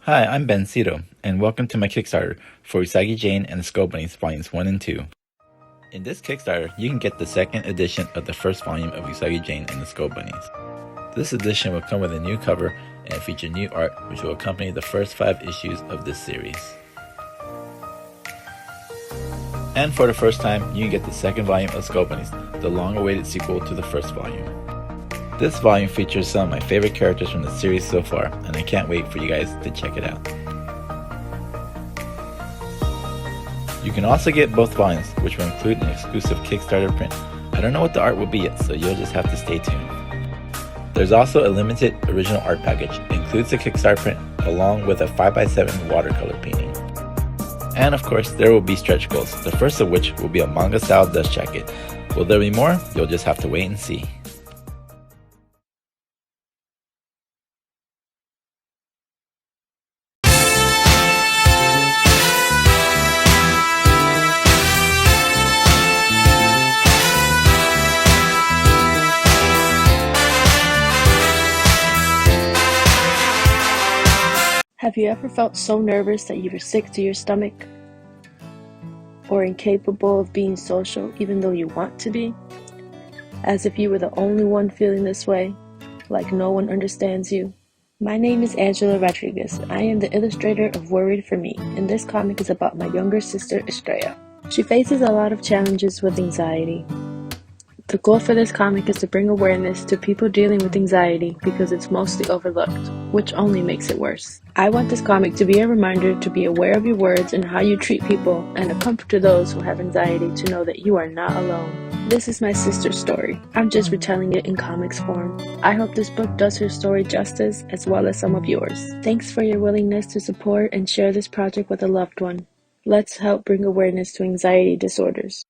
Hi, I'm Ben Cito, and welcome to my Kickstarter for Usagi Jane and the Skullbunnies Volumes 1 and 2. In this Kickstarter, you can get the second edition of the first volume of Usagi Jane and the Skullbunnies. This edition will come with a new cover and feature new art which will accompany the first 5 issues of this series. And for the first time, you can get the second volume of Skullbunnies, the long-awaited sequel to the first volume. This volume features some of my favorite characters from the series so far, and I can't wait for you guys to check it out. You can also get both volumes, which will include an exclusive Kickstarter print. I don't know what the art will be yet, so you'll just have to stay tuned. There's also a limited original art package. It includes the Kickstarter print, along with a 5x7 watercolor painting. And of course, there will be stretch goals, the first of which will be a manga-style dust jacket. Will there be more? You'll just have to wait and see. Have you ever felt so nervous that you were sick to your stomach? Or incapable of being social even though you want to be? As if you were the only one feeling this way, like no one understands you? My name is Angela Rodriguez. I am the illustrator of Worried for Me, and this comic is about my younger sister Estrella. She faces a lot of challenges with anxiety. The goal for this comic is to bring awareness to people dealing with anxiety because it's mostly overlooked, which only makes it worse. I want this comic to be a reminder to be aware of your words and how you treat people, and a comfort to those who have anxiety to know that you are not alone. This is my sister's story. I'm just retelling it in comics form. I hope this book does her story justice, as well as some of yours. Thanks for your willingness to support and share this project with a loved one. Let's help bring awareness to anxiety disorders.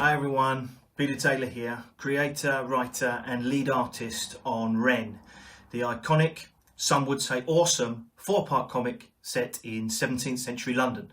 Hi everyone, Peter Taylor here, creator, writer and lead artist on Wren, the iconic, some would say awesome, 4-part comic set in 17th century London.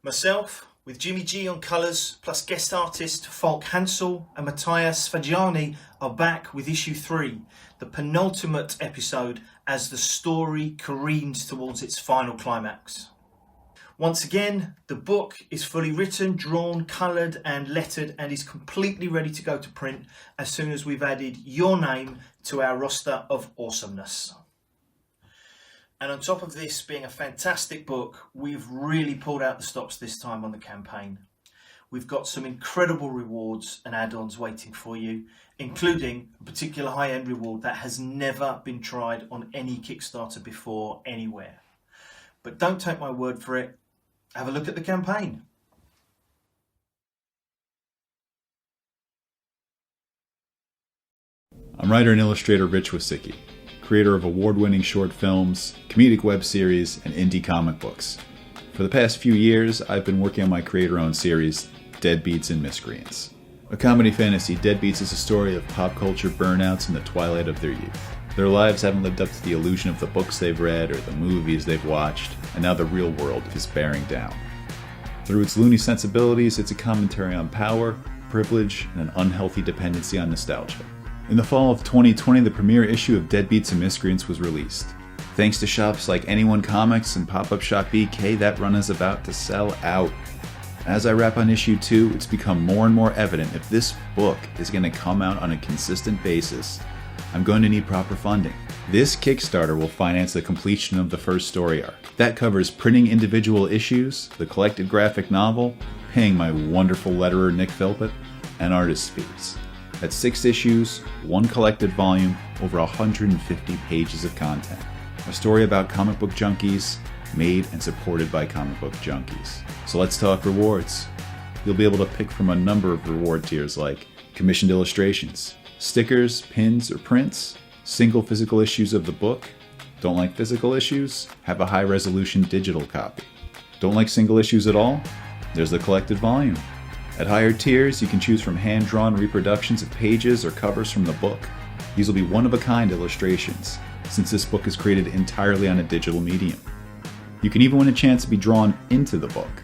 Myself, with Jimmy G on colours, plus guest artist Falk Hansel and Matthias Fagiani are back with issue 3, the penultimate episode as the story careens towards its final climax. Once again, the book is fully written, drawn, coloured and lettered and is completely ready to go to print as soon as we've added your name to our roster of awesomeness. And on top of this being a fantastic book, we've really pulled out the stops this time on the campaign. We've got some incredible rewards and add-ons waiting for you, including a particular high-end reward that has never been tried on any Kickstarter before anywhere. But don't take my word for it. Have a look at the campaign. I'm writer and illustrator Rich Wasicki, creator of award-winning short films, comedic web series, and indie comic books. For the past few years, I've been working on my creator-owned series, Deadbeats and Miscreants. A comedy fantasy, Deadbeats is a story of pop culture burnouts in the twilight of their youth. Their lives haven't lived up to the illusion of the books they've read or the movies they've watched, and now the real world is bearing down. Through its loony sensibilities, it's a commentary on power, privilege, and an unhealthy dependency on nostalgia. In the fall of 2020, the premiere issue of Deadbeats and Miscreants was released. Thanks to shops like Anyone Comics and Pop-Up Shop BK, that run is about to sell out. As I wrap on issue 2, it's become more and more evident if this book is going to come out on a consistent basis, I'm going to need proper funding. This Kickstarter will finance the completion of the first story arc. That covers printing individual issues, the collected graphic novel, paying my wonderful letterer Nick Philpott, and artist fees. That's 6 issues, 1 collected volume, over 150 pages of content. A story about comic book junkies, made and supported by comic book junkies. So let's talk rewards. You'll be able to pick from a number of reward tiers like commissioned illustrations, stickers, pins, or prints, single physical issues of the book. Don't like physical issues? Have a high-resolution digital copy. Don't like single issues at all? There's the collected volume. At higher tiers, you can choose from hand-drawn reproductions of pages or covers from the book. These will be one-of-a-kind illustrations, since this book is created entirely on a digital medium. You can even win a chance to be drawn into the book.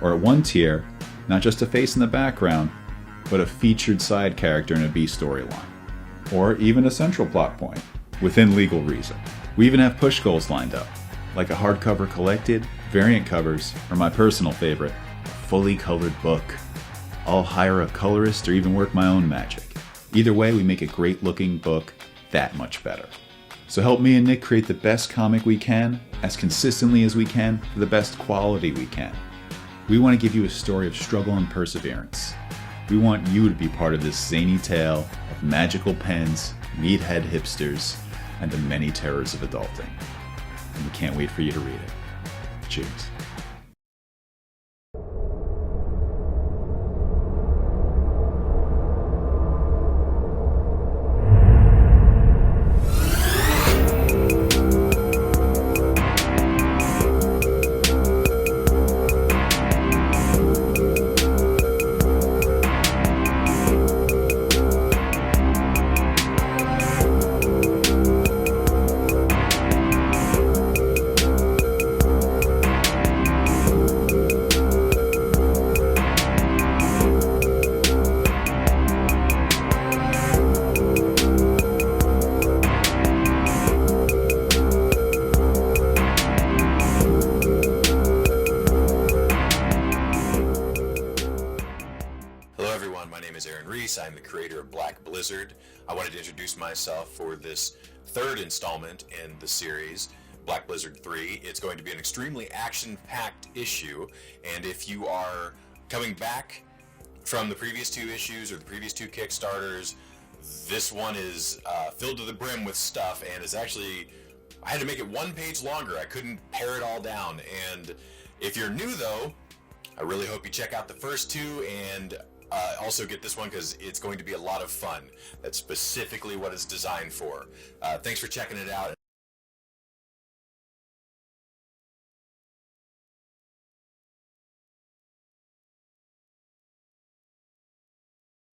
Or at one tier, not just a face in the background, but a featured side character in a B storyline, or even a central plot point, within legal reason. We even have push goals lined up, like a hardcover collected, variant covers, or my personal favorite, a fully colored book. I'll hire a colorist or even work my own magic. Either way, we make a great looking book that much better. So help me and Nick create the best comic we can, as consistently as we can, for the best quality we can. We want to give you a story of struggle and perseverance. We want you to be part of this zany tale of magical pens, meathead hipsters, and the many terrors of adulting. And we can't wait for you to read it. Cheers. I'm the creator of Black Blizzard. I wanted to introduce myself for this third installment in the series, Black Blizzard 3. It's going to be an extremely action-packed issue, and if you are coming back from the previous 2 issues or the previous 2 Kickstarters, this one is filled to the brim with stuff, and is actually, I had to make it 1 page longer. I couldn't pare it all down. And if you're new though, I really hope you check out the first 2 and also get this one, because it's going to be a lot of fun. That's specifically what it's designed for. Thanks for checking it out.